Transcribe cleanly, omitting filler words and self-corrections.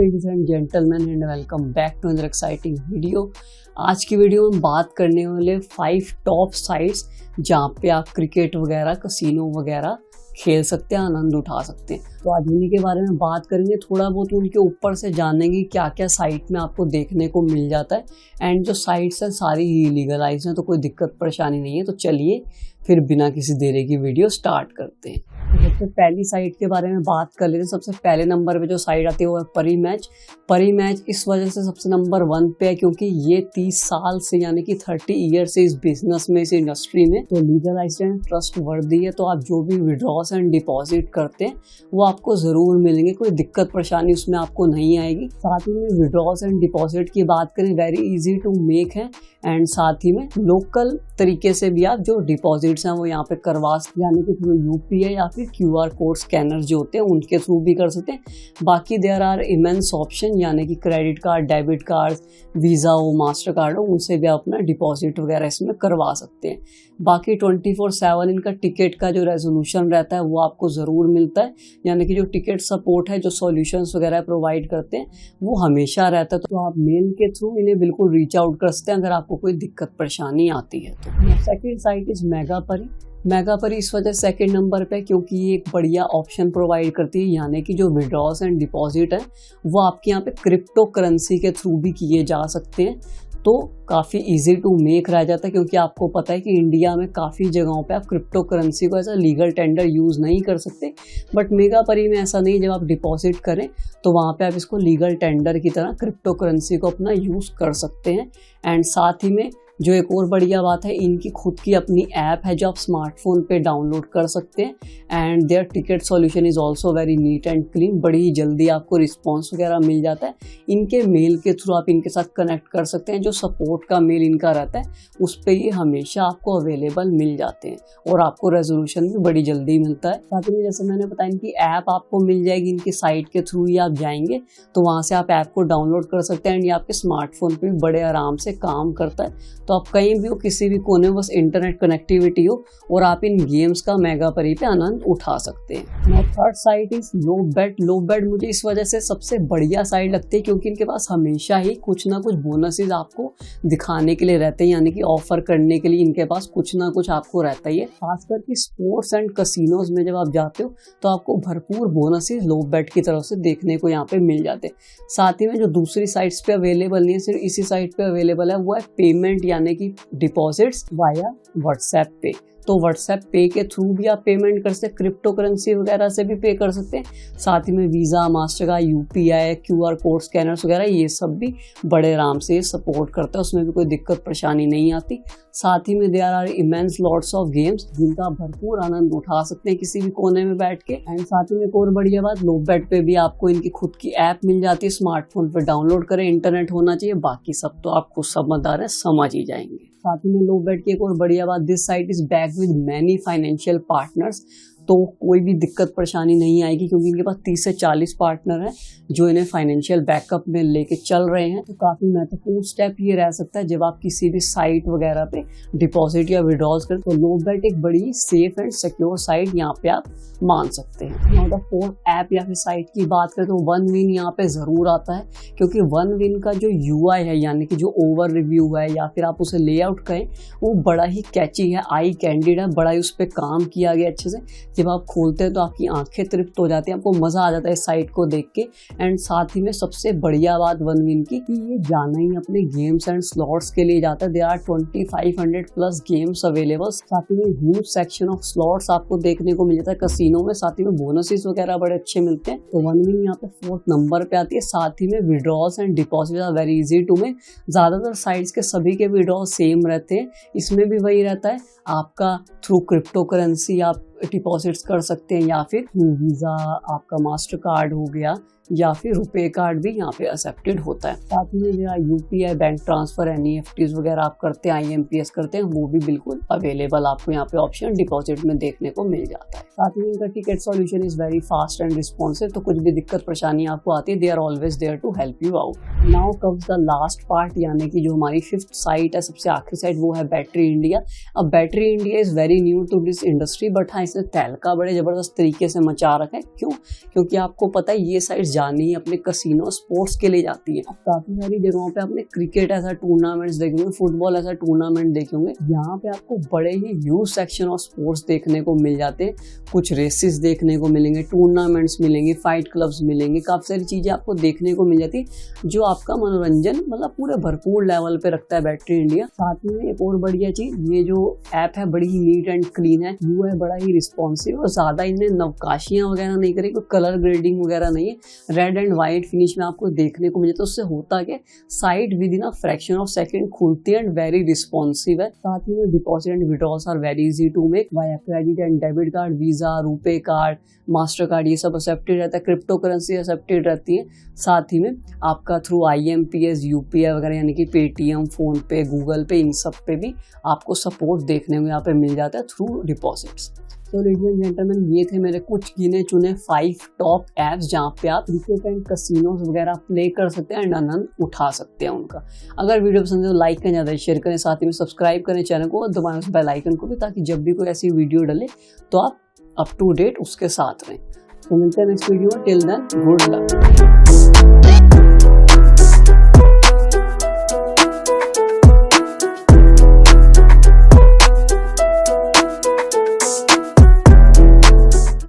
Ladies and gentleman and welcome back to another exciting video. आज की video में बात करने वाले 5 टॉप साइट्स जहाँ पे आप क्रिकेट वगैरह कसिनो वगैरह खेल सकते हैं, आनंद उठा सकते हैं। तो आज उन्हीं के बारे में बात करेंगे, थोड़ा बहुत उनके ऊपर से जानेंगे क्या क्या साइट में आपको देखने को मिल जाता है। एंड जो साइट्स हैं सारी ही लीगलाइज हैं, तो कोई दिक्कत परेशानी नहीं है। तो चलिए फिर बिना किसी देरी की वीडियो स्टार्ट करते हैं। सबसे पहली साइट के बारे में बात कर लेते हैं। सबसे पहले नंबर पे जो साइट आती है वो है परी मैच। परी मैच इस वजह से सबसे नंबर 1 पे है क्योंकि ये 30 साल से यानी कि 30 ईयर से इस बिजनेस में, इस इंडस्ट्री में तो लीगलाइज्ड एंड ट्रस्ट वर्दी है। तो आप जो भी विड्रॉस एंड डिपॉजिट करते हैं वो आपको ज़रूर मिलेंगे, कोई दिक्कत परेशानी उसमें आपको नहीं आएगी। साथ ही में विड्रॉस एंड डिपॉजिट की बात करें, वेरी इजी टू मेक है। एंड साथ ही में लोकल तरीके से भी आप जो डिपॉजिट्स हैं वो यहाँ पे करवा सकते हैं, यानी कि थ्रू यूपीआई या फिर QR कोड स्कैनर जो होते हैं उनके थ्रू भी कर सकते हैं। बाकी देयर आर इमेंस ऑप्शन, यानी कि credit card, debit card, visa हो, मास्टर कार्ड हो, उनसे भी आप अपना डिपॉजिट वगैरह इसमें करवा सकते हैं। बाकी 24/7 इनका टिकट का जो रेजोल्यूशन रहता है वो आपको ज़रूर मिलता है, यानी कि जो टिकट सपोर्ट है, जो सॉल्यूशंस वगैरह प्रोवाइड करते हैं वो हमेशा रहता है। तो आप मेल के थ्रू इन्हें बिल्कुल रीच आउट कर सकते हैं अगर आपको कोई दिक्कत परेशानी आती है। तो सेकेंड साइट इज़ मेगापरी। मेगापरी इस वजह सेकंड नंबर पे क्योंकि ये एक बढ़िया ऑप्शन प्रोवाइड करती है, यानी कि जो विड्रॉस एंड डिपॉजिट है वो आपके यहाँ पे क्रिप्टो करेंसी के थ्रू भी किए जा सकते हैं। तो काफ़ी इजी टू मेक रह जाता है क्योंकि आपको पता है कि इंडिया में काफ़ी जगहों पे आप क्रिप्टो करेंसी को ऐसा लीगल टेंडर यूज़ नहीं कर सकते, बट मेगापरी में ऐसा नहीं। जब आप डिपॉजिट करें तो वहाँ पे आप इसको लीगल टेंडर की तरह क्रिप्टो करेंसी को अपना यूज़ कर सकते हैं। एंड साथ ही में जो एक और बढ़िया बात है, इनकी खुद की अपनी ऐप है जो आप स्मार्टफोन पे डाउनलोड कर सकते हैं। And their ticket solution is also very neat and clean, बड़ी ही जल्दी आपको रिस्पॉन्स वगैरह मिल जाता है। इनके मेल के थ्रू आप इनके साथ कनेक्ट कर सकते हैं, जो सपोर्ट का मेल इनका रहता है उस पर ये हमेशा आपको अवेलेबल मिल जाते हैं और आपको रेजोल्यूशन भी बड़ी जल्दी मिलता है। साथ ही में जैसे मैंने बताया, इनकी ऐप आपको मिल जाएगी, इनकी साइट के थ्रू ही आप जाएंगे तो वहाँ से आप ऐप को डाउनलोड कर सकते हैं। एंड ये आपके स्मार्टफोन पर भी बड़े आराम से काम करता है। तो आप कहीं भी हो, किसी भी कोने में, बस इंटरनेट कनेक्टिविटी हो और आप इन गेम्स का मेगापरी पे आनंद उठा सकते हैं। Third site is Lobate. Lobate मुझे इस वजह से सबसे बढ़िया साइट लगती है क्योंकि इनके पास हमेशा ही कुछ ना कुछ बोनसेस आपको दिखाने के लिए रहते हैं, यानी कि ऑफर करने के लिए इनके पास कुछ ना कुछ आपको रहता ही है। खासकर कि स्पोर्ट्स एंड कसिनोज में जब आप जाते हो तो आपको भरपूर बोनसेस लोबेट की तरफ से देखने को यहाँ पे मिल जाते हैं। साथ ही में जो दूसरी साइट्स पे अवेलेबल नहीं है, सिर्फ इसी साइट पे अवेलेबल है, वो है पेमेंट, यानी कि डिपॉजिट्स वाया व्हाट्सएप पे। तो व्हाट्सएप पे के थ्रू भी आप पेमेंट कर सकते हैं, क्रिप्टो करेंसी वगैरह से भी पे कर सकते हैं। साथ ही में visa, master card, UPI, QR code scanners वगैरह ये सब भी बड़े आराम से सपोर्ट करता है, उसमें भी कोई दिक्कत परेशानी नहीं आती। साथ ही में there are immense lots of games जिनका भरपूर आनंद उठा सकते हैं किसी भी कोने में बैठ के। एंड साथ ही में एक और बढ़िया बात, लोबेट पे भी आपको इनकी खुद की ऐप मिल जाती है, स्मार्टफोन पे डाउनलोड करें, इंटरनेट होना चाहिए, बाकी सब तो आप खुद समझदार है, समझ ही जाएंगे। साथ ही में लोबेट की एक और बढ़िया बात, this site is back with many financial partners. तो कोई भी दिक्कत परेशानी नहीं आएगी क्योंकि इनके पास 30 से 40 पार्टनर हैं जो इन्हें फाइनेंशियल बैकअप में लेके चल रहे हैं। तो काफ़ी महत्वपूर्ण स्टेप ये रह सकता है जब आप किसी भी साइट वगैरह पे डिपॉजिट या विड्रॉल्स करें, तो लोबेट एक बड़ी सेफ एंड सिक्योर साइट यहाँ पे आप मान सकते हैं। नाउ द फोर्थ ऐप या फिर साइट की बात करें तो OneWin यहाँ पे ज़रूर आता है क्योंकि OneWin का जो UI है, यानी कि जो ओवर रिव्यू है या फिर आप उसे लेआउट कहें, वो बड़ा ही कैची है, आई कैंडिड है, बड़ा ही उस पर काम किया गया अच्छे से। जब आप खोलते हैं तो आपकी आंखें तृप्त हो जाती हैं, आपको मज़ा आ जाता है इस साइट को देख के। एंड साथ ही में सबसे बढ़िया बात OneWin की कि ये जाना ही अपने गेम्स एंड स्लॉट्स के लिए जाता है। There are 2500 plus games available. साथ ही में ह्यूज सेक्शन ऑफ स्लॉट्स आपको देखने को मिल जाता है कसिनो में। साथ ही में बोनसेस वगैरह बड़े अच्छे मिलते हैं। तो OneWin यहाँ पे 4th नंबर पे आती है। साथ ही में withdrawals and deposit are very easy to make. ज़्यादातर साइट्स के सभी के विड्रॉल सेम रहते हैं, इसमें भी वही रहता है, आपका थ्रू क्रिप्टो करेंसी आप डिपॉजिट्स कर सकते हैं या फिर वीज़ा, आपका मास्टर कार्ड हो गया या फिर रुपए कार्ड भी यहाँ पे एक्सेप्टेड होता है। साथ में जो UPI, बैंक ट्रांसफर, NEFTs वगैरह आप करते हैं, IMPS करते हैं, वो भी बिल्कुल अवेलेबल आपको यहाँ पे ऑप्शन डिपॉजिट में देखने को मिल जाता है। साथ ही इनका ticket solution is very fast and responsive, तो कुछ भी दिक्कत परेशानी आपको आती है, they are always there to help you out. Now comes the last part, यानी कि जो हमारी 5th साइट है, सबसे आखिरी साइट, वो है बैटरी इंडिया। अब battery India is very new to this industry, but हाँ इसने तहलका बड़े जबरदस्त तरीके से मचा रखा है। क्यों? क्योंकि आपको पता है ये साइट जानी ही अपने कसिनो स्पोर्ट्स के लिए जाती है। काफी सारी जगहों पे आपने क्रिकेट ऐसा टूर्नामेंट्स देखे होंगे, फुटबॉल ऐसा टूर्नामेंट देखे होंगे। यहाँ पे आपको बड़े ही ह्यूज सेक्शन ऑफ स्पोर्ट्स देखने को मिल जाते हैं। कुछ रेसेस देखने को मिलेंगे, टूर्नामेंट्स मिलेंगे, फाइट क्लब्स मिलेंगे, काफी सारी चीजें आपको देखने को मिल जाती है जो आपका मनोरंजन मतलब पूरे भरपूर लेवल पे रखता है बैटरी इंडिया। साथ में एक और बढ़िया चीज, ये जो ऐप है बड़ी ही नीट एंड क्लीन है, व्यू है बड़ा ही रिस्पॉन्सिव और ज्यादा इनने नवकाशियां वगैरह नहीं करी, कोई कलर ग्रेडिंग वगैरह नहीं है। रेड एंड व्हाइट फिनिश में आपको देखने को मिले तो उससे होता क्या, site within a fraction of second खुलती है एंड वेरी रिस्पॉन्सिव है। साथ में deposit and withdrawals are very easy to make via credit and debit card, Visa, RuPay card, master card, ये सब एक्सेप्टेड रहता है। क्रिप्टो करेंसी एक्सेप्टेड रहती है। साथ ही में आपका थ्रू IMPS, UPI वगैरह यानी कि पेटीएम, फोन पे, गूगल पे, इन सब पे भी आपको सपोर्ट देखने को यहाँ पे मिल जाता है थ्रू डिपॉजिट्स। तो लेडीज एंड जेंटलमैन, ये थे मेरे कुछ गिने चुने 5 टॉप ऐप्स जहाँ पे आप क्रिकेट एंड कसिनोज वगैरह प्ले कर सकते हैं एंड आनंद उठा सकते हैं उनका। अगर वीडियो पसंद है तो लाइक करें, ज़्यादा शेयर करें, साथ ही में सब्सक्राइब करें चैनल को और दबाएं उस बेल आइकन को भी, ताकि जब भी कोई ऐसी वीडियो डले तो आप अप टू डेट उसके साथ रहें। तो मिलते हैं नेक्स्ट वीडियो में। Till then good luck.